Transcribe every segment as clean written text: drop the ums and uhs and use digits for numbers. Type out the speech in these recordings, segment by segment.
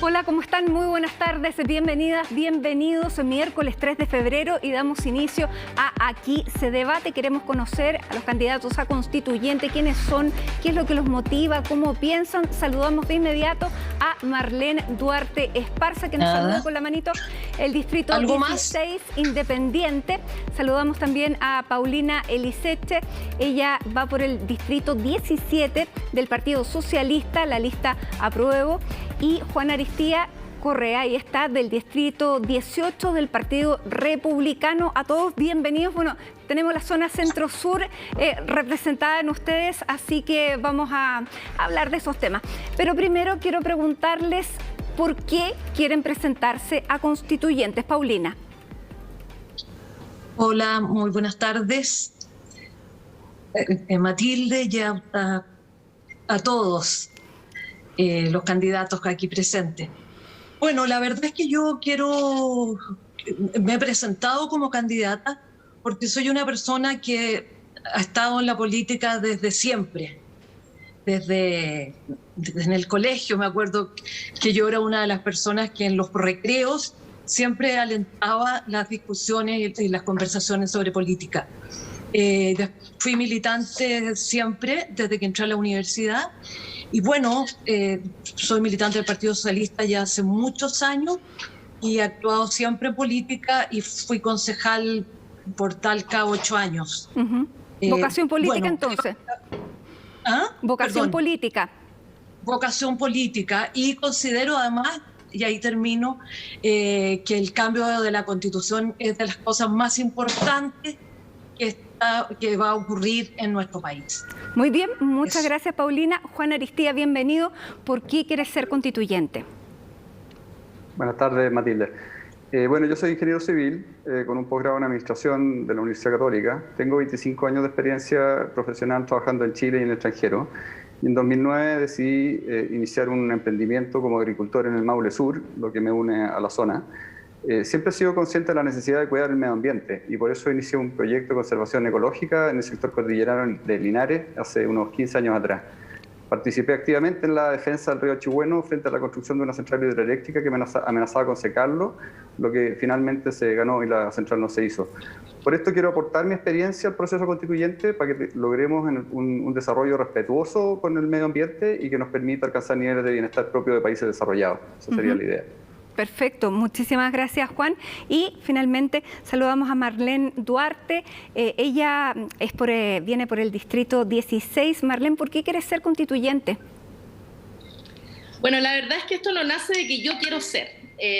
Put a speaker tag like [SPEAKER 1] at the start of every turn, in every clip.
[SPEAKER 1] Hola, ¿cómo están? Muy buenas tardes, bienvenidas, bienvenidos. Miércoles 3 de febrero y damos inicio a Aquí se debate. Queremos conocer a los candidatos a constituyente, quiénes son, qué es lo que los motiva, cómo piensan. Saludamos de inmediato a Marlene Duarte Esparza, que nos saluda con la manito, el distrito 16 Independiente. Saludamos también a Paulina Eliseche, ella va por el distrito 17 del Partido Socialista, la lista Apruebo, y Juan Aristía Correa, ahí está, del distrito 18 del Partido Republicano. A todos bienvenidos. Bueno, tenemos la zona centro-sur representada en ustedes, así que vamos a hablar de esos temas. Pero primero quiero preguntarles por qué quieren presentarse a constituyentes. Paulina.
[SPEAKER 2] Hola, muy buenas tardes. Matilde, ya a todos los candidatos aquí presentes. Bueno, la verdad es que me he presentado como candidata porque soy una persona que ha estado en la política desde siempre. Desde en el colegio me acuerdo que yo era una de las personas que en los recreos siempre alentaba las discusiones y las conversaciones sobre política. Fui militante siempre desde que entré a la universidad y bueno, soy militante del Partido Socialista ya hace muchos años y he actuado siempre en política y fui concejal por Talca 8 años.
[SPEAKER 1] ¿Vocación política entonces? ¿Vocación política?
[SPEAKER 2] Vocación política, y considero además, y ahí termino, que el cambio de la Constitución es de las cosas más importantes que va a ocurrir en nuestro país.
[SPEAKER 1] Muy bien, muchas gracias, Paulina. Juan Aristía, bienvenido. ¿Por qué quieres ser constituyente?
[SPEAKER 3] Buenas tardes, Matilde. Bueno, yo soy ingeniero civil con un posgrado en Administración de la Universidad Católica. Tengo 25 años de experiencia profesional trabajando en Chile y en el extranjero. Y en 2009 decidí iniciar un emprendimiento como agricultor en el Maule Sur, lo que me une a la zona. Siempre he sido consciente de la necesidad de cuidar el medio ambiente y por eso inicié un proyecto de conservación ecológica en el sector cordillerano de Linares hace unos 15 años atrás. Participé activamente en la defensa del río Chigüeno frente a la construcción de una central hidroeléctrica que amenazaba con secarlo, lo que finalmente se ganó y la central no se hizo. Por esto quiero aportar mi experiencia al proceso constituyente para que logremos un desarrollo respetuoso con el medio ambiente y que nos permita alcanzar niveles de bienestar propios de países desarrollados. Esa sería la idea.
[SPEAKER 1] Perfecto, muchísimas gracias, Juan. Y finalmente saludamos a Marlene Duarte. Ella viene por el distrito 16. Marlene, ¿por qué quieres ser constituyente?
[SPEAKER 4] Bueno, la verdad es que esto no nace de que yo quiero ser.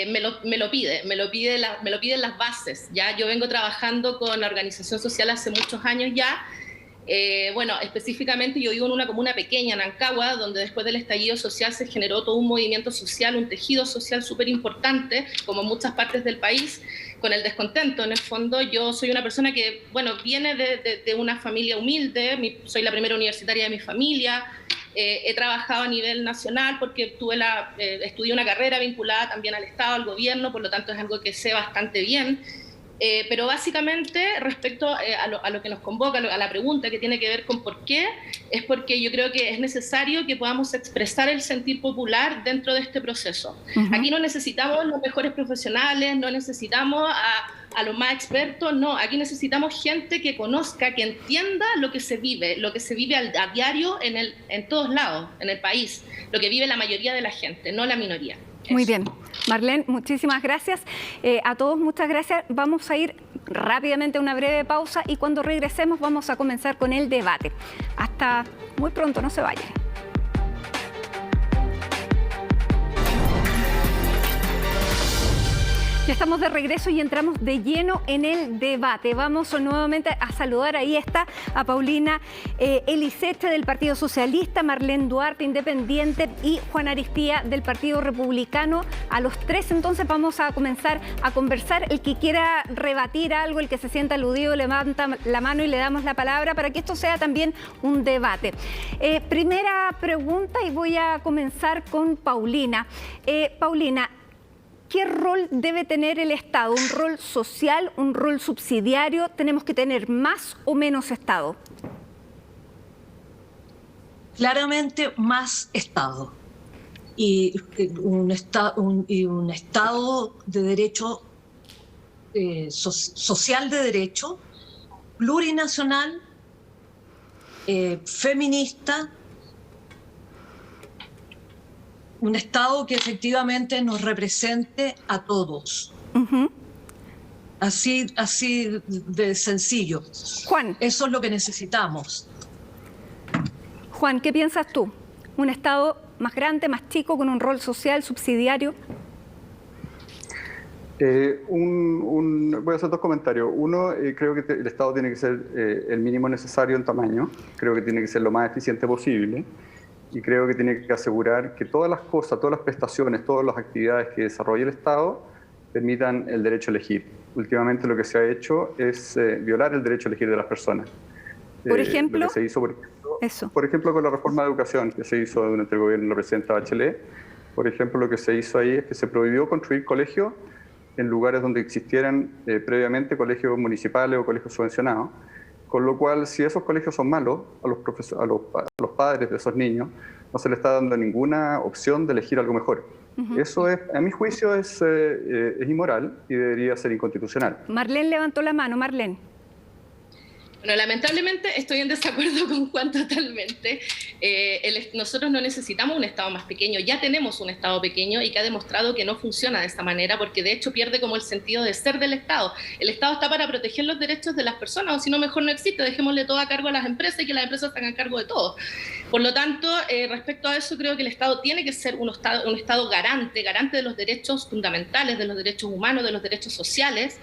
[SPEAKER 4] Me lo piden las bases. Ya yo vengo trabajando con la organización social hace muchos años ya. Bueno, específicamente yo vivo en una comuna pequeña, en Ancagua, donde después del estallido social se generó todo un movimiento social, un tejido social súper importante, como en muchas partes del país, con el descontento. En el fondo, yo soy una persona que, bueno, viene de una familia humilde, soy la primera universitaria de mi familia, he trabajado a nivel nacional porque estudié una carrera vinculada también al Estado, al gobierno, por lo tanto es algo que sé bastante bien. Pero básicamente respecto a lo que nos convoca, a la pregunta que tiene que ver con por qué, es porque yo creo que es necesario que podamos expresar el sentir popular dentro de este proceso. Aquí no necesitamos los mejores profesionales, no necesitamos a los más expertos, no, aquí necesitamos gente que conozca, que entienda lo que se vive a diario en todos lados, en el país, lo que vive la mayoría de la gente, no la minoría.
[SPEAKER 1] Muy bien. Marlene, muchísimas gracias. A todos, muchas gracias. Vamos a ir rápidamente a una breve pausa y cuando regresemos vamos a comenzar con el debate. Hasta muy pronto, no se vayan. Ya estamos de regreso y entramos de lleno en el debate. Vamos nuevamente a saludar, ahí está, a Paulina Eliseche del Partido Socialista, Marlene Duarte, Independiente, y Juan Aristía del Partido Republicano. A los tres entonces vamos a comenzar a conversar. El que quiera rebatir algo, el que se sienta aludido, levanta la mano y le damos la palabra para que esto sea también un debate. Primera pregunta y voy a comenzar con Paulina. Paulina, ¿qué rol debe tener el Estado? ¿Un rol social, un rol subsidiario? ¿Tenemos que tener más o menos Estado?
[SPEAKER 2] Claramente más Estado. y un Estado de derecho, social de derecho, plurinacional, feminista, un Estado que efectivamente nos represente a todos. Así de sencillo.
[SPEAKER 1] Juan.
[SPEAKER 2] Eso es lo que necesitamos.
[SPEAKER 1] Juan, ¿qué piensas tú? ¿Un Estado más grande, más chico, con un rol social, subsidiario?
[SPEAKER 3] Voy a hacer dos comentarios. Uno, creo que el Estado tiene que ser el mínimo necesario en tamaño. Creo que tiene que ser lo más eficiente posible. Y creo que tiene que asegurar que todas las cosas, todas las prestaciones, todas las actividades que desarrolle el Estado permitan el derecho a elegir. Últimamente lo que se ha hecho es violar el derecho a elegir de las personas.
[SPEAKER 1] Por ejemplo,
[SPEAKER 3] lo que se hizo, por ejemplo, con la reforma de educación que se hizo durante el gobierno de la presidenta Bachelet. Por ejemplo, lo que se hizo ahí es que se prohibió construir colegios en lugares donde existieran previamente colegios municipales o colegios subvencionados. Con lo cual, si esos colegios son malos, a los padres de esos niños no se les está dando ninguna opción de elegir algo mejor. Eso, a mi juicio, es inmoral y debería ser inconstitucional.
[SPEAKER 1] Marlene levantó la mano. Marlene.
[SPEAKER 4] Bueno, lamentablemente estoy en desacuerdo con Juan totalmente. Nosotros no necesitamos un Estado más pequeño, ya tenemos un Estado pequeño y que ha demostrado que no funciona de esta manera, porque de hecho pierde como el sentido de ser del Estado. El Estado está para proteger los derechos de las personas, o si no, mejor no existe, dejémosle todo a cargo a las empresas y que las empresas se hagan cargo de todo. Por lo tanto, respecto a eso, creo que el Estado tiene que ser un Estado garante de los derechos fundamentales, de los derechos humanos, de los derechos sociales.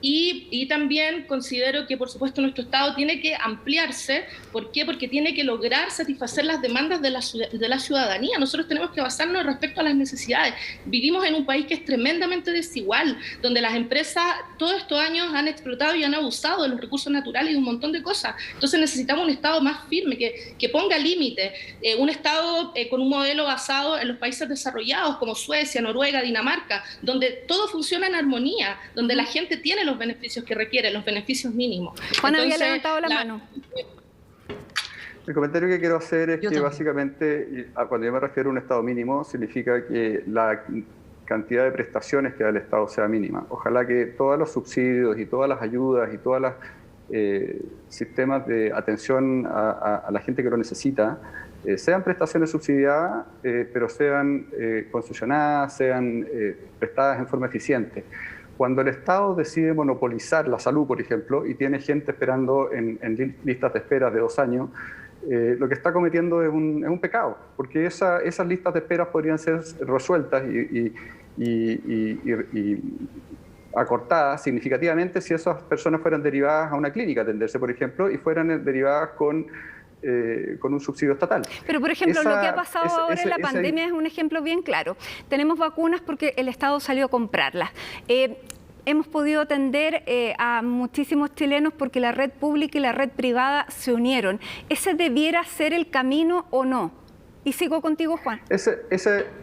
[SPEAKER 4] Y también considero que, por supuesto, nuestro Estado tiene que ampliarse. ¿Por qué? Porque tiene que lograr satisfacer las demandas de la ciudadanía. Nosotros tenemos que basarnos respecto a las necesidades. Vivimos en un país que es tremendamente desigual, donde las empresas todos estos años han explotado y han abusado de los recursos naturales y un montón de cosas. Entonces necesitamos un Estado más firme, que ponga límites. Un Estado con un modelo basado en los países desarrollados como Suecia, Noruega, Dinamarca, donde todo funciona en armonía, donde la gente tiene los beneficios que requiere, los beneficios mínimos.
[SPEAKER 1] Juan había levantado la mano.
[SPEAKER 3] El comentario que quiero hacer es que básicamente, cuando yo me refiero a un Estado mínimo, significa que la cantidad de prestaciones que da el Estado sea mínima. Ojalá que todos los subsidios y todas las ayudas y todos los sistemas de atención a la gente que lo necesita sean prestaciones subsidiadas, pero sean concesionadas, sean prestadas en forma eficiente. Cuando el Estado decide monopolizar la salud, por ejemplo, y tiene gente esperando en listas de espera de 2 años, lo que está cometiendo es un pecado, porque esas listas de espera podrían ser resueltas y acortadas significativamente si esas personas fueran derivadas a una clínica a atenderse, por ejemplo, y fueran derivadas con un subsidio estatal.
[SPEAKER 1] Pero, por ejemplo, lo que ha pasado ahora en la pandemia es un ejemplo bien claro. Tenemos vacunas porque el Estado salió a comprarlas. Hemos podido atender a muchísimos chilenos porque la red pública y la red privada se unieron. ¿Ese debiera ser el camino o no? Y sigo contigo, Juan.
[SPEAKER 3] Ese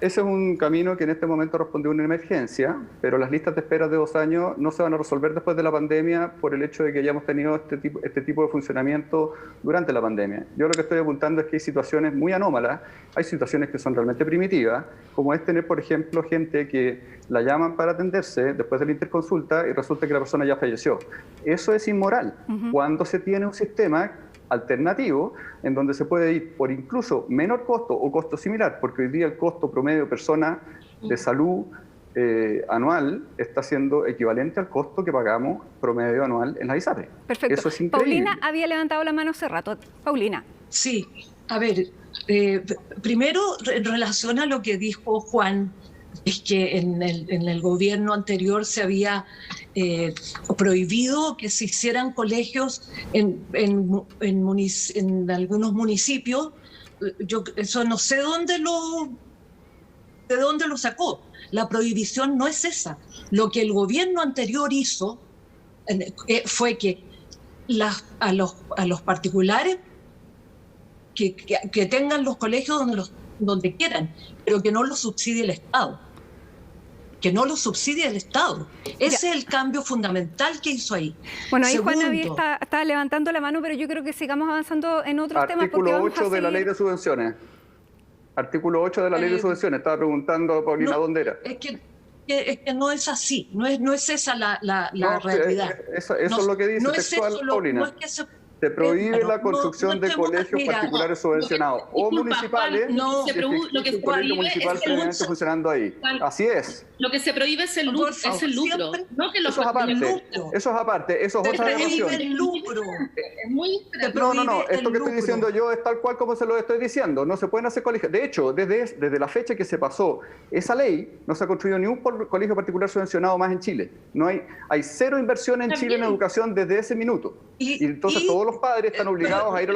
[SPEAKER 3] es un camino que en este momento responde a una emergencia, pero las listas de espera de 2 años no se van a resolver después de la pandemia por el hecho de que hayamos tenido este tipo de funcionamiento durante la pandemia. Yo lo que estoy apuntando es que hay situaciones muy anómalas, hay situaciones que son realmente primitivas, como es tener, por ejemplo, gente que la llaman para atenderse después de la interconsulta y resulta que la persona ya falleció. Eso es inmoral. Cuando se tiene un sistema alternativo en donde se puede ir por incluso menor costo o costo similar, porque hoy día el costo promedio persona de salud anual está siendo equivalente al costo que pagamos promedio anual en la ISAPRE.
[SPEAKER 1] Perfecto.
[SPEAKER 3] Eso es increíble.
[SPEAKER 1] Paulina había levantado la mano hace rato. Paulina.
[SPEAKER 2] Sí, a ver, primero en relación a lo que dijo Juan, es que en el gobierno anterior se había prohibido que se hicieran colegios en algunos municipios. Yo eso no sé de dónde lo sacó. La prohibición no es esa. Lo que el gobierno anterior hizo fue que a los particulares que tengan los colegios donde quieran, pero que no los subsidie el Estado. Que no los subsidie el Estado. Ese es el cambio fundamental que hizo ahí.
[SPEAKER 1] Bueno, ahí
[SPEAKER 2] Segundo,
[SPEAKER 1] Juan está levantando la mano, pero yo creo que sigamos avanzando en otros temas.
[SPEAKER 3] Artículo 8 de la Ley de Subvenciones. Artículo 8 de la Ley de Subvenciones. Estaba preguntando, Paulina, ¿dónde era?
[SPEAKER 2] Es que no es así, no es esa la realidad.
[SPEAKER 3] Eso es lo que dice textual, Paulina.
[SPEAKER 2] No es que
[SPEAKER 3] se prohíbe la construcción de colegios particulares subvencionados o municipales.
[SPEAKER 4] Lo que se prohíbe
[SPEAKER 3] municipal previamente funcionando ahí. Así es.
[SPEAKER 4] Lo que se prohíbe es el lucro, no que
[SPEAKER 3] eso es aparte. Eso es aparte. Eso es otra dimensión.
[SPEAKER 2] El lucro.
[SPEAKER 4] Es muy
[SPEAKER 3] No. Esto que estoy diciendo yo es tal cual como se lo estoy diciendo. No se pueden hacer colegios. De hecho, desde la fecha que se pasó esa ley, no se ha construido ni un colegio particular subvencionado más en Chile. No hay 0 inversión en Chile en educación desde ese minuto. Y entonces todos los padres están obligados a ir a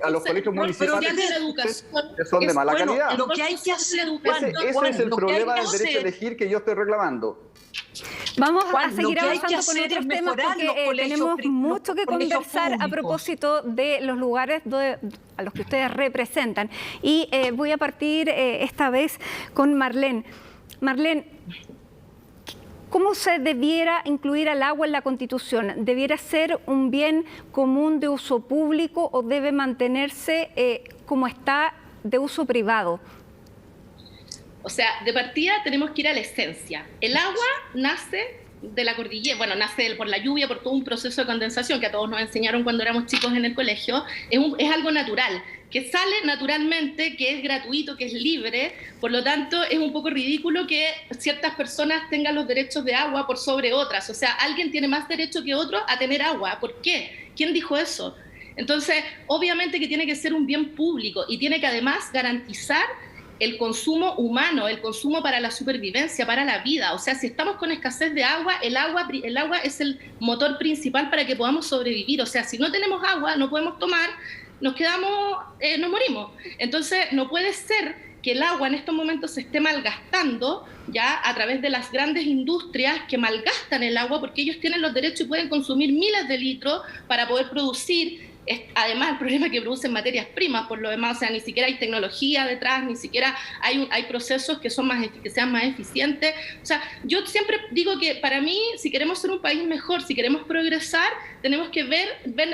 [SPEAKER 3] los colegios municipales que son de mala calidad.
[SPEAKER 2] Lo que hay que hacer,
[SPEAKER 3] ese es el problema del derecho a elegir que yo estoy reclamando.
[SPEAKER 1] Vamos a seguir avanzando con otros temas porque tenemos mucho que conversar a propósito de los lugares a los que ustedes representan. Y voy a partir esta vez con Marlene. Marlene, ¿cómo se debiera incluir al agua en la Constitución? ¿Debiera ser un bien común de uso público o debe mantenerse como está de uso privado?
[SPEAKER 4] O sea, de partida tenemos que ir a la esencia. El agua nace de la cordillera, nace por la lluvia, por todo un proceso de condensación que a todos nos enseñaron cuando éramos chicos en el colegio. Es algo natural, que sale naturalmente, que es gratuito, que es libre. Por lo tanto, es un poco ridículo que ciertas personas tengan los derechos de agua por sobre otras. O sea, alguien tiene más derecho que otro a tener agua. ¿Por qué? ¿Quién dijo eso? Entonces, obviamente que tiene que ser un bien público y tiene que además garantizar el consumo humano, el consumo para la supervivencia, para la vida. O sea, si estamos con escasez de agua, el agua es el motor principal para que podamos sobrevivir. O sea, si no tenemos agua, no podemos tomar, nos morimos. Entonces, no puede ser que el agua en estos momentos se esté malgastando ya a través de las grandes industrias que malgastan el agua porque ellos tienen los derechos y pueden consumir miles de litros para poder producir. Además, el problema es que producen materias primas, por lo demás, o sea, ni siquiera hay tecnología detrás, ni siquiera hay procesos que sean más eficientes. O sea, yo siempre digo que para mí, si queremos ser un país mejor, si queremos progresar, tenemos que ver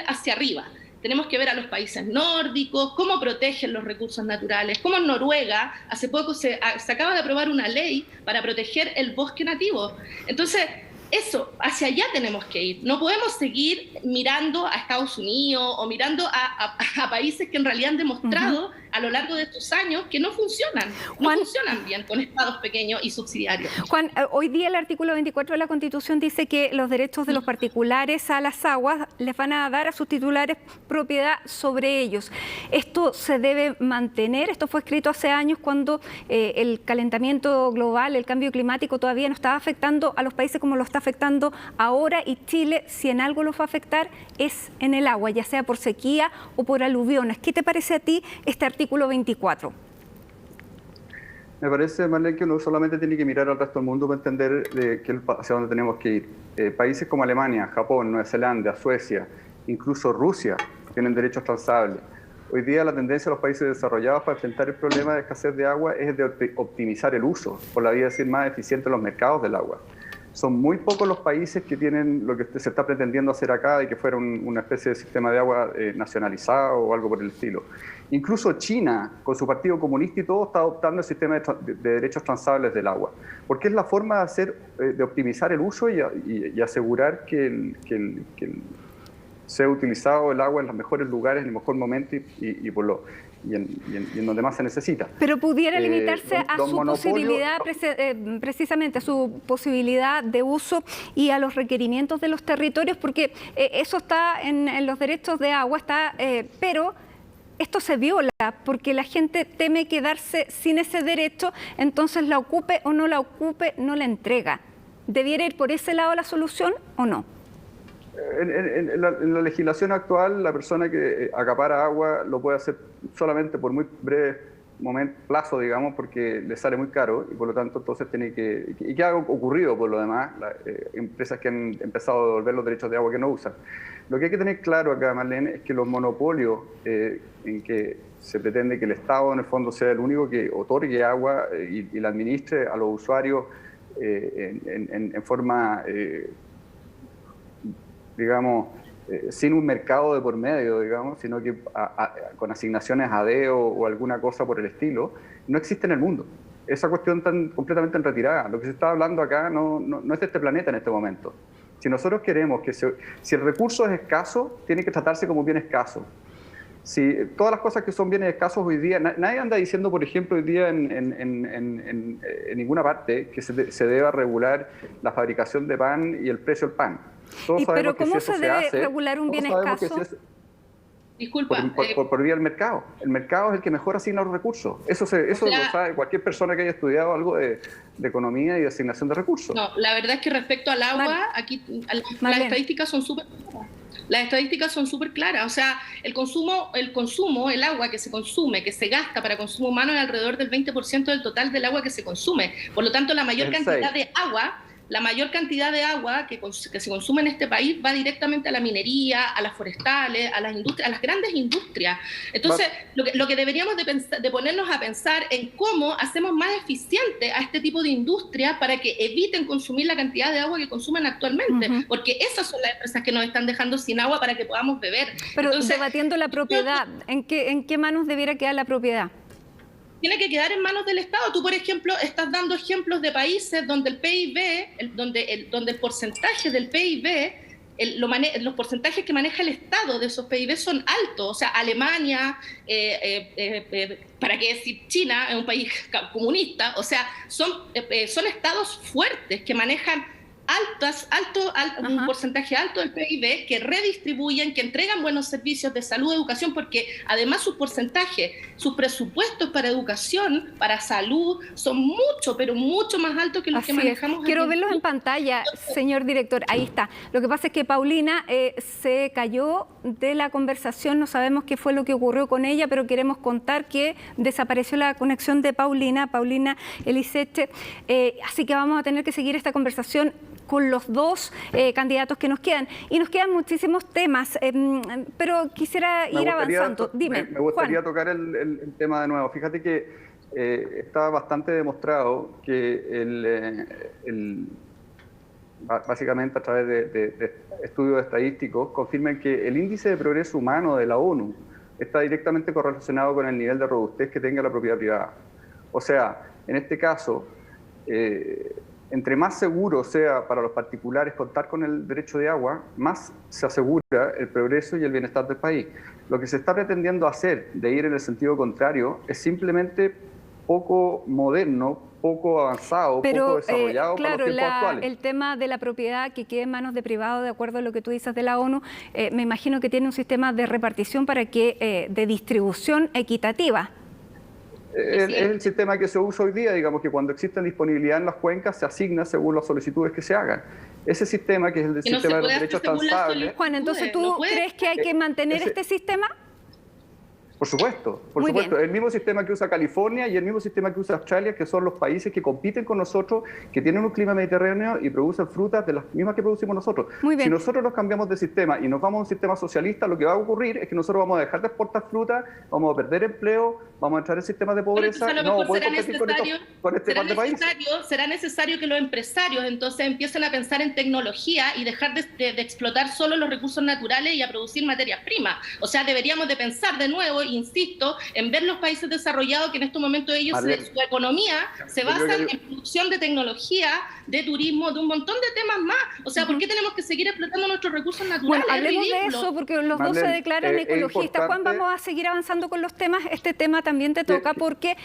[SPEAKER 4] hacia arriba. Tenemos que ver a los países nórdicos, cómo protegen los recursos naturales, como en Noruega, hace poco se acaba de aprobar una ley para proteger el bosque nativo. Entonces, eso, hacia allá tenemos que ir. No podemos seguir mirando a Estados Unidos o mirando a países que en realidad han demostrado a lo largo de estos años que no funcionan. No funcionan bien con estados pequeños y subsidiarios.
[SPEAKER 1] Juan, hoy día el artículo 24 de la Constitución dice que los derechos de los particulares a las aguas les van a dar a sus titulares propiedad sobre ellos. Esto se debe mantener. Esto fue escrito hace años cuando el calentamiento global, el cambio climático todavía no estaba afectando a los países como lo está afectando ahora, y Chile, si en algo lo va a afectar, es en el agua, ya sea por sequía o por aluviones. ¿Qué te parece a ti este artículo 24?
[SPEAKER 3] Me parece, Marlene, que uno solamente tiene que mirar al resto del mundo para entender hacia dónde tenemos que ir. Países como Alemania, Japón, Nueva Zelanda, Suecia, incluso Rusia, tienen derechos transables. Hoy día la tendencia de los países desarrollados para enfrentar el problema de escasez de agua es de optimizar el uso, por la vía de ser más eficientes los mercados del agua. Son muy pocos los países que tienen lo que se está pretendiendo hacer acá, de que fuera una especie de sistema de agua nacionalizado o algo por el estilo. Incluso China, con su partido comunista y todo, está adoptando el sistema de derechos transables del agua, porque es la forma de optimizar el uso y asegurar que sea utilizado el agua en los mejores lugares, en el mejor momento y en donde más se necesita.
[SPEAKER 1] Pero pudiera limitarse a su posibilidad, precisamente a su posibilidad de uso y a los requerimientos de los territorios, porque eso está en los derechos de agua, pero esto se viola porque la gente teme quedarse sin ese derecho, entonces la ocupe o no la ocupe, no la entrega. ¿Debiera ir por ese lado la solución o no?
[SPEAKER 3] En la legislación actual, la persona que acapara agua lo puede hacer solamente por muy breve plazo, digamos, porque le sale muy caro y por lo tanto entonces tiene que... ¿Y qué ha ocurrido por lo demás? Empresas que han empezado a devolver los derechos de agua que no usan. Lo que hay que tener claro acá, Marlene, es que los monopolios en que se pretende que el Estado en el fondo sea el único que otorgue agua y la administre a los usuarios en forma... digamos, sin un mercado de por medio, digamos, sino que con asignaciones a dedo o alguna cosa por el estilo, no existe en el mundo. Esa cuestión está completamente en retirada. Lo que se está hablando acá no es de este planeta en este momento. Si nosotros queremos que si el recurso es escaso, tiene que tratarse como bien escaso. Si todas las cosas que son bienes escasos hoy día, nadie anda diciendo, por ejemplo, hoy día en ninguna parte que se deba regular la fabricación de pan y el precio del pan.
[SPEAKER 1] ¿Pero cómo se debe regular un bien escaso?
[SPEAKER 4] Disculpa.
[SPEAKER 3] Por vía del mercado. El mercado es el que mejor asigna los recursos. Eso lo sabe cualquier persona que haya estudiado algo de economía y de asignación de recursos.
[SPEAKER 4] No, la verdad es que respecto al agua, aquí las estadísticas son súper claras. Las estadísticas son súper claras. O sea, el consumo, el agua que se consume, que se gasta para consumo humano es alrededor del 20% del total del agua que se consume. Por lo tanto, la mayor cantidad de agua que se consume en este país va directamente a la minería, a las forestales, a las industrias, a las grandes industrias. Entonces, lo que deberíamos de ponernos a pensar en cómo hacemos más eficiente a este tipo de industria para que eviten consumir la cantidad de agua que consumen actualmente, porque esas son las empresas que nos están dejando sin agua para que podamos beber.
[SPEAKER 1] Pero entonces, debatiendo la propiedad, ¿en qué manos debiera quedar la propiedad?
[SPEAKER 4] Tiene que quedar en manos del Estado. Tú, por ejemplo, estás dando ejemplos de países donde el PIB, donde el porcentaje del PIB, los porcentajes que maneja el Estado de esos PIB son altos. O sea, Alemania, ¿para qué decir China? Es un país comunista. O sea, son estados fuertes que manejan un porcentaje alto del PIB, que redistribuyen, que entregan buenos servicios de salud, educación, porque además sus presupuestos para educación, para salud, son mucho, pero mucho más altos que los que manejamos.
[SPEAKER 1] Quiero verlos en pantalla, señor director. Ahí está. Lo que pasa es que Paulina se cayó de la conversación, no sabemos qué fue lo que ocurrió con ella, pero queremos contar que desapareció la conexión de Paulina Elisete, así que vamos a tener que seguir esta conversación con los dos candidatos que nos quedan. Y nos quedan muchísimos temas, pero quisiera ir avanzando. Dime,
[SPEAKER 3] me gustaría tocar el tema de nuevo. Fíjate que está bastante demostrado que básicamente a través de estudios estadísticos confirman que el índice de progreso humano de la ONU está directamente correlacionado con el nivel de robustez que tenga la propiedad privada. O sea, en este caso, entre más seguro sea para los particulares contar con el derecho de agua, más se asegura el progreso y el bienestar del país. Lo que se está pretendiendo hacer, de ir en el sentido contrario, es simplemente poco moderno, poco avanzado, poco desarrollado para los tiempos actuales.
[SPEAKER 1] El tema de la propiedad que quede en manos de privado, de acuerdo a lo que tú dices de la ONU, me imagino que tiene un sistema de repartición de distribución equitativa.
[SPEAKER 3] Es el sistema que se usa hoy día, digamos que cuando existe disponibilidad en las cuencas se asigna según las solicitudes que se hagan. Ese sistema, que es el sistema de los derechos transables...
[SPEAKER 1] Juan, entonces ¿tú crees que hay que mantener este sistema?
[SPEAKER 3] Por supuesto, el mismo sistema que usa California y el mismo sistema que usa Australia, que son los países que compiten con nosotros, que tienen un clima mediterráneo y producen frutas de las mismas que producimos nosotros. Si nosotros nos cambiamos de sistema y nos vamos a un sistema socialista, lo que va a ocurrir es que nosotros vamos a dejar de exportar fruta, vamos a perder empleo, vamos a entrar en sistemas de pobreza, y no vamos a poder competir con este par de países.
[SPEAKER 4] Será necesario que los empresarios entonces empiecen a pensar en tecnología y dejar de explotar solo los recursos naturales y a producir materias primas. O sea, deberíamos de pensar de nuevo, insisto, en ver los países desarrollados que en estos momentos su economía se basa en producción de tecnología, de turismo, de un montón de temas más. O sea, ¿por qué tenemos que seguir explotando nuestros recursos naturales?
[SPEAKER 1] Bueno, hablemos de eso porque los dos se declaran ecologistas. Juan, vamos a seguir avanzando con los temas. Este tema también te toca porque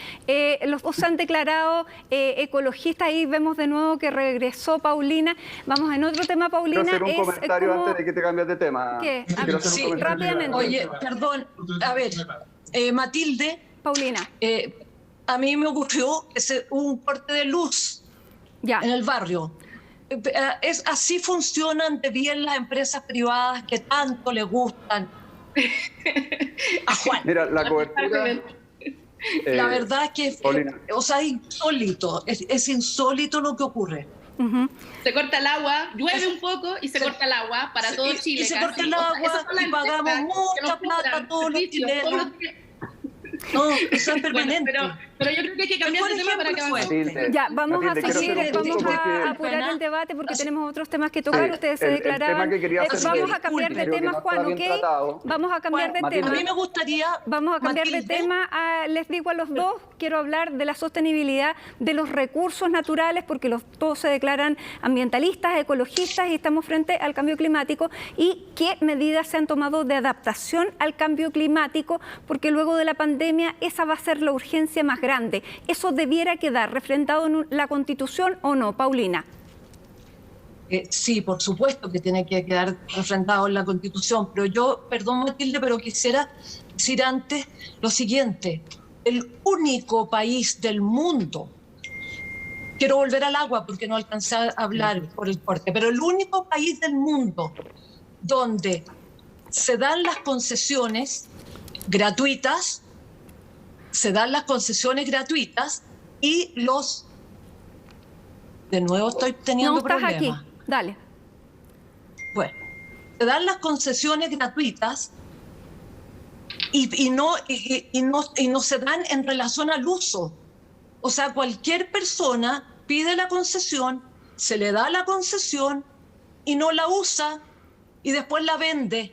[SPEAKER 1] los dos se han declarado ecologistas. Ahí vemos de nuevo que regresó Paulina. Vamos en otro tema, Paulina.
[SPEAKER 3] Quiero hacer un comentario antes de que te cambies de tema.
[SPEAKER 1] ¿Qué?
[SPEAKER 2] Sí, rápidamente. Oye, perdón, a ver, Matilde.
[SPEAKER 1] Paulina.
[SPEAKER 2] A mí me ocurrió un corte de luz en el barrio. Así funcionan de bien las empresas privadas que tanto le gustan a Juan.
[SPEAKER 3] Mira, la cobertura...
[SPEAKER 2] La verdad es que es insólito. Es insólito lo que ocurre.
[SPEAKER 4] Se corta el agua, llueve un poco y se corta el agua para todo Chile.
[SPEAKER 2] Y se corta el agua y pagamos mucha plata a todos los chilenos. No, eso es permanente.
[SPEAKER 4] Pero yo creo que hay que cambiar de tema para que avancemos.
[SPEAKER 1] Ya, vamos
[SPEAKER 3] Matilde,
[SPEAKER 1] a seguir, vamos
[SPEAKER 3] porque
[SPEAKER 1] a apurar el debate porque tenemos otros temas que tocar. Ustedes se declaraban.
[SPEAKER 2] hacer,
[SPEAKER 1] Vamos a cambiar de tema, Juan, ¿ok? Vamos a cambiar de tema.
[SPEAKER 2] A mí me gustaría...
[SPEAKER 1] Vamos a cambiar de tema. Les digo a los dos, quiero hablar de la sostenibilidad de los recursos naturales porque todos se declaran ambientalistas, ecologistas y estamos frente al cambio climático. ¿Y qué medidas se han tomado de adaptación al cambio climático? Porque luego de la pandemia esa va a ser la urgencia más grande. ¿Eso debiera quedar refrendado en la Constitución o no, Paulina?
[SPEAKER 2] Sí, por supuesto que tiene que quedar refrendado en la Constitución, pero yo, perdón Matilde, pero quisiera decir antes lo siguiente. El único país del mundo, quiero volver al agua porque no alcancé a hablar por el corte, pero el único país del mundo donde se dan las concesiones gratuitas, y los... De nuevo estoy teniendo problemas.
[SPEAKER 1] No, estás aquí. Dale.
[SPEAKER 2] Bueno, se dan las concesiones gratuitas y no se dan en relación al uso. O sea, cualquier persona pide la concesión, se le da la concesión y no la usa y después la vende.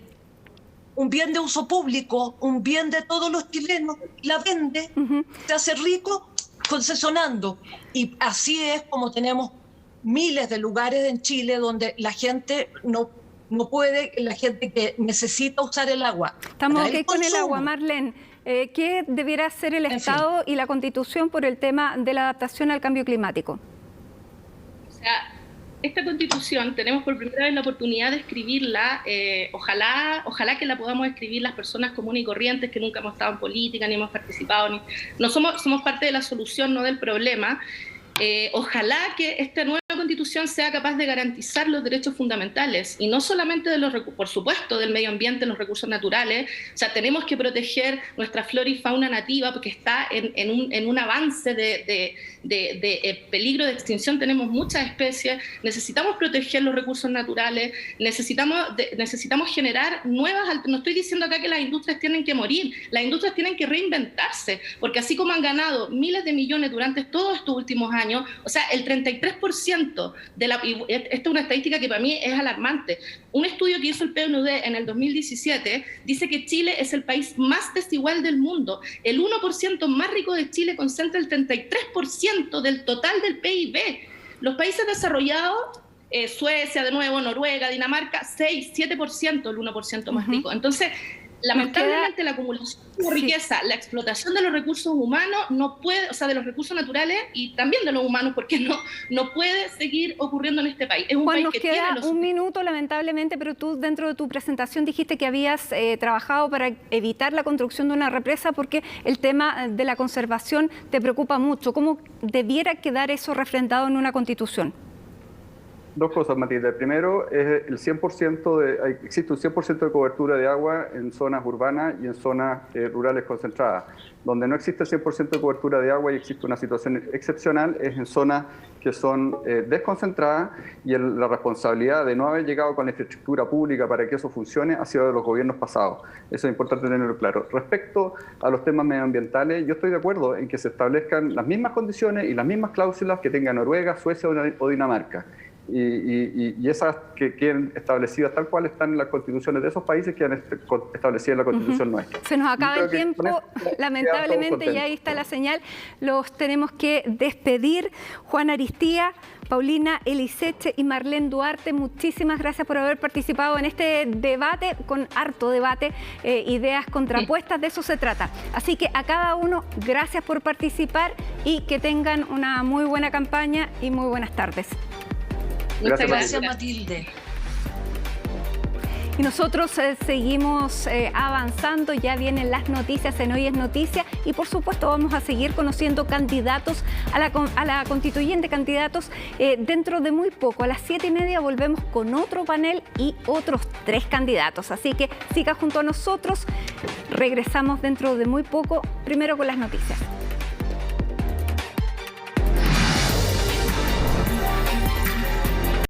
[SPEAKER 2] Un bien de uso público, un bien de todos los chilenos, la vende, se hace rico concesionando. Y así es como tenemos miles de lugares en Chile donde la gente no puede, la gente que necesita usar el agua.
[SPEAKER 1] Estamos aquí con el agua, Marlene. ¿Qué debiera hacer el Estado y la Constitución por el tema de la adaptación al cambio climático?
[SPEAKER 4] O sea, esta Constitución tenemos por primera vez la oportunidad de escribirla, ojalá que la podamos escribir las personas comunes y corrientes que nunca hemos estado en política, ni hemos participado, somos parte de la solución, no del problema. Ojalá que esta nueva Constitución sea capaz de garantizar los derechos fundamentales y no solamente por supuesto, del medio ambiente, los recursos naturales. O sea, tenemos que proteger nuestra flora y fauna nativa porque está en un avance de peligro de extinción. Tenemos muchas especies, necesitamos proteger los recursos naturales, necesitamos generar nuevas. No estoy diciendo acá que las industrias tienen que morir, las industrias tienen que reinventarse, porque así como han ganado miles de millones durante todos estos últimos años, o sea, el 33% y esta es una estadística que para mí es alarmante. Un estudio que hizo el PNUD en el 2017 dice que Chile es el país más desigual del mundo. El 1% más rico de Chile concentra el 33% del total del PIB. Los países desarrollados, Suecia, de nuevo, Noruega, Dinamarca, 6-7%, el 1% más rico. Entonces, lamentablemente la acumulación de riqueza, la explotación de los recursos humanos no puede, o sea, de los recursos naturales y también de los humanos, porque no puede seguir ocurriendo en este país. Es un país que tiene
[SPEAKER 1] nos queda un minuto, lamentablemente, pero tú dentro de tu presentación dijiste que habías trabajado para evitar la construcción de una represa porque el tema de la conservación te preocupa mucho. ¿Cómo debiera quedar eso refrendado en una Constitución?
[SPEAKER 3] Dos cosas, Matilde. Primero, es el 100% existe un 100% de cobertura de agua en zonas urbanas y en zonas rurales concentradas. Donde no existe el 100% de cobertura de agua y existe una situación excepcional es en zonas que son desconcentradas y la responsabilidad de no haber llegado con la infraestructura pública para que eso funcione ha sido de los gobiernos pasados. Eso es importante tenerlo claro. Respecto a los temas medioambientales, yo estoy de acuerdo en que se establezcan las mismas condiciones y las mismas cláusulas que tenga Noruega, Suecia o Dinamarca. Y esas que queden establecidas tal cual están en las constituciones de esos países que han establecido en la constitución nuestra.
[SPEAKER 1] Se nos acaba el tiempo, lamentablemente, y ahí está la señal. Los tenemos que despedir. Juan Aristía, Paulina Eliseche y Marlene Duarte, muchísimas gracias por haber participado en este debate, con harto debate, ideas contrapuestas, de eso se trata. Así que a cada uno, gracias por participar y que tengan una muy buena campaña y muy buenas tardes.
[SPEAKER 2] Muchas gracias, Matilde.
[SPEAKER 1] Y nosotros seguimos avanzando, ya vienen las noticias en Hoy es Noticia y por supuesto vamos a seguir conociendo candidatos a la constituyente, candidatos dentro de muy poco. A las 7:30 volvemos con otro panel y otros 3 candidatos. Así que siga junto a nosotros, regresamos dentro de muy poco, primero con las noticias.